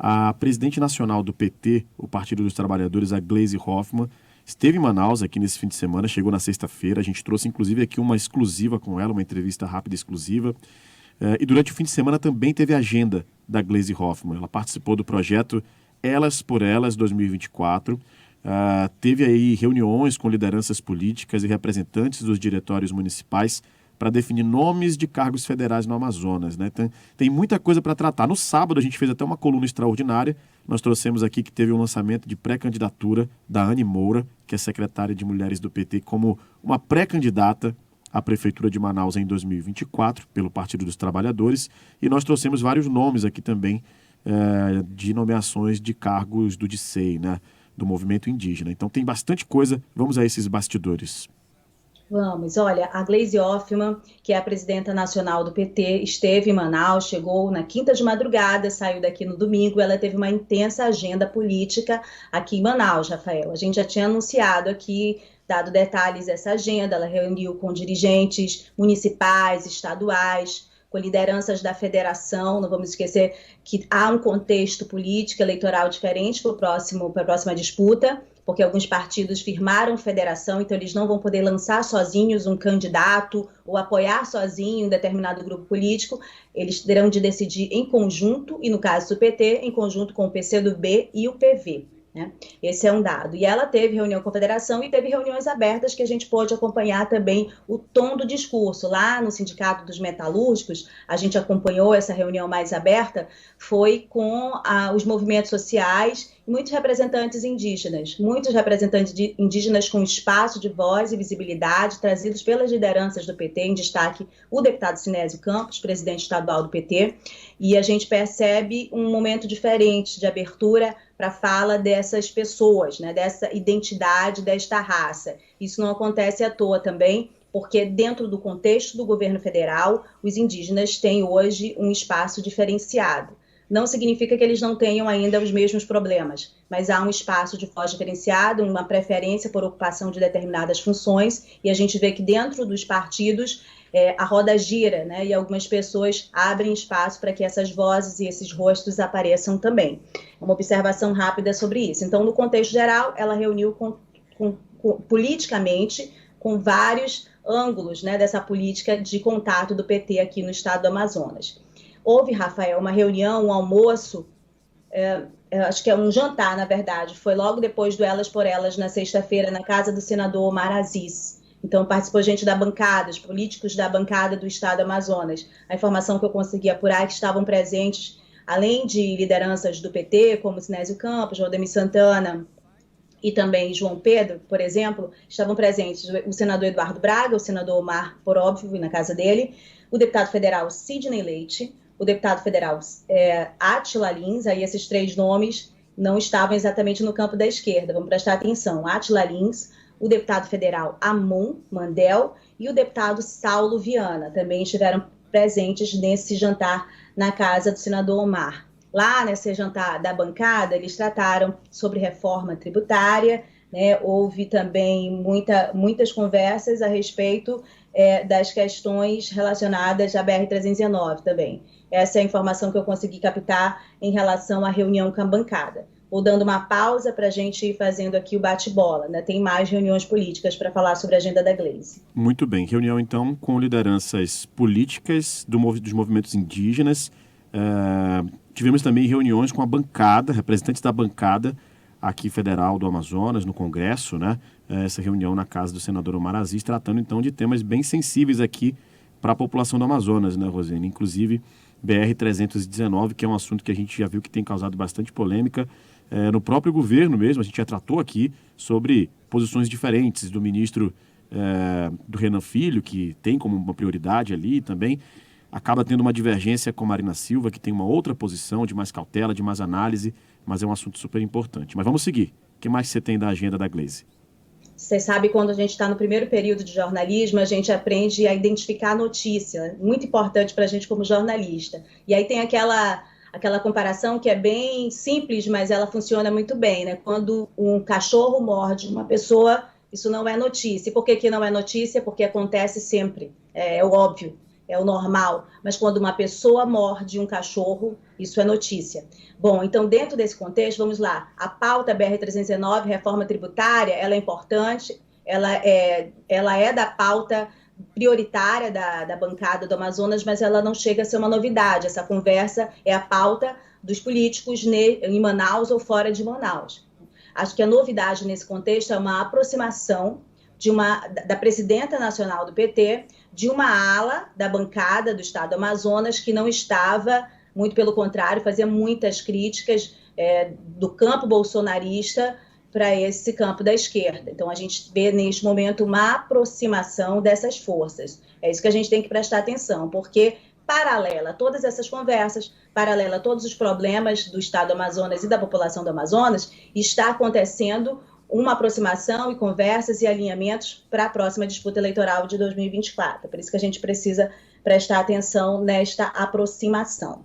A presidente nacional do PT, o Partido dos Trabalhadores, a Gleisi Hoffmann, esteve em Manaus aqui nesse fim de semana, chegou na sexta-feira. A gente trouxe inclusive aqui uma exclusiva com ela, uma entrevista rápida exclusiva. E durante o fim de semana também teve a agenda da Gleisi Hoffmann. Ela participou do projeto Elas por Elas 2024. Teve aí reuniões com lideranças políticas e representantes dos diretórios municipais para definir nomes de cargos federais no Amazonas, né? Tem muita coisa para tratar. No sábado a gente fez até uma coluna extraordinária. Nós trouxemos aqui que teve um lançamento de pré-candidatura da Anne Moura, que é secretária de Mulheres do PT, como uma pré-candidata à Prefeitura de Manaus em 2024, pelo Partido dos Trabalhadores. E nós trouxemos vários nomes aqui também de nomeações de cargos do DICEI, né? Do movimento indígena. Então tem bastante coisa. Vamos a esses bastidores. Vamos, olha, a Gleisi Hoffmann, que é a presidenta nacional do PT, esteve em Manaus, chegou na quinta de madrugada, saiu daqui no domingo. Ela teve uma intensa agenda política aqui em Manaus, Rafael. A gente já tinha anunciado aqui, dado detalhes dessa agenda. Ela reuniu com dirigentes municipais, estaduais, com lideranças da federação. Não vamos esquecer que há um contexto político eleitoral diferente para a próxima disputa, porque alguns partidos firmaram federação, então eles não vão poder lançar sozinhos um candidato ou apoiar sozinho um determinado grupo político. Eles terão de decidir em conjunto, e no caso do PT, em conjunto com o PCdoB e o PV. Né? Esse é um dado. E ela teve reunião com a federação e teve reuniões abertas que a gente pôde acompanhar também o tom do discurso. Lá no Sindicato dos Metalúrgicos, a gente acompanhou essa reunião mais aberta, foi com os movimentos sociais e muitos representantes indígenas com espaço de voz e visibilidade, trazidos pelas lideranças do PT, em destaque o deputado Sinésio Campos, presidente estadual do PT, e a gente percebe um momento diferente de abertura para a fala dessas pessoas, né, dessa identidade, desta raça. Isso não acontece à toa também, porque dentro do contexto do governo federal, os indígenas têm hoje um espaço diferenciado. Não significa que eles não tenham ainda os mesmos problemas, mas há um espaço de voz diferenciado, uma preferência por ocupação de determinadas funções, e a gente vê que dentro dos partidos a roda gira, né, e algumas pessoas abrem espaço para que essas vozes e esses rostos apareçam também. Uma observação rápida sobre isso. Então, no contexto geral, ela reuniu politicamente com vários ângulos, né, dessa política de contato do PT aqui no estado do Amazonas. Houve, Rafael, uma reunião, um almoço, acho que é um jantar, na verdade, foi logo depois do Elas por Elas, na sexta-feira, na casa do senador Omar Aziz. Então, participou gente da bancada, os políticos da bancada do estado do Amazonas. A informação que eu consegui apurar é que estavam presentes, além de lideranças do PT, como Sinésio Campos, Valdemir Santana e também João Pedro, por exemplo, estavam presentes o senador Eduardo Braga, o senador Omar, por óbvio, na casa dele, o deputado federal Sidney Leite, o deputado federal Átila Lins. Aí esses três nomes não estavam exatamente no campo da esquerda, vamos prestar atenção. Átila Lins, o deputado federal Amon Mandel e o deputado Saulo Viana também estiveram presentes nesse jantar na casa do senador Omar. Lá nesse jantar da bancada, eles trataram sobre reforma tributária, né? Houve também muitas conversas a respeito das questões relacionadas à BR-319 também. Essa é a informação que eu consegui captar em relação à reunião com a bancada. Vou dando uma pausa para a gente ir fazendo aqui o bate-bola, né? Tem mais reuniões políticas para falar sobre a agenda da Gleisi. Muito bem. Reunião, então, com lideranças políticas dos movimentos indígenas. Tivemos também reuniões com a bancada, representantes da bancada aqui federal do Amazonas, no Congresso, né? Essa reunião na casa do senador Omar Aziz, tratando, então, de temas bem sensíveis aqui para a população do Amazonas, né, Rosane? Inclusive, BR-319, que é um assunto que a gente já viu que tem causado bastante polêmica no próprio governo mesmo. A gente já tratou aqui sobre posições diferentes do ministro do Renan Filho, que tem como uma prioridade ali também. Acaba tendo uma divergência com Marina Silva, que tem uma outra posição de mais cautela, de mais análise, mas é um assunto super importante. Mas vamos seguir. O que mais você tem da agenda da Gleisi? Você sabe, quando a gente está no primeiro período de jornalismo, a gente aprende a identificar a notícia, muito importante para a gente como jornalista. E aí tem aquela comparação que é bem simples, mas ela funciona muito bem, né? Quando um cachorro morde uma pessoa, isso não é notícia. E por que não é notícia? Porque acontece sempre, é o óbvio. é o normal, mas quando uma pessoa morde um cachorro, isso é notícia. Bom, então dentro desse contexto, vamos lá, a pauta BR-319, reforma tributária, ela é importante, ela é da pauta prioritária da bancada do Amazonas, mas ela não chega a ser uma novidade, essa conversa é a pauta dos políticos em Manaus ou fora de Manaus. Acho que a novidade nesse contexto é uma aproximação da presidenta nacional do PT, de uma ala da bancada do Estado do Amazonas, que não estava, muito pelo contrário, fazia muitas críticas do campo bolsonarista para esse campo da esquerda. Então, a gente vê, neste momento, uma aproximação dessas forças. É isso que a gente tem que prestar atenção, porque, paralela a todas essas conversas, paralela a todos os problemas do Estado do Amazonas e da população do Amazonas, está acontecendo uma aproximação e conversas e alinhamentos para a próxima disputa eleitoral de 2024. Por isso que a gente precisa prestar atenção nesta aproximação.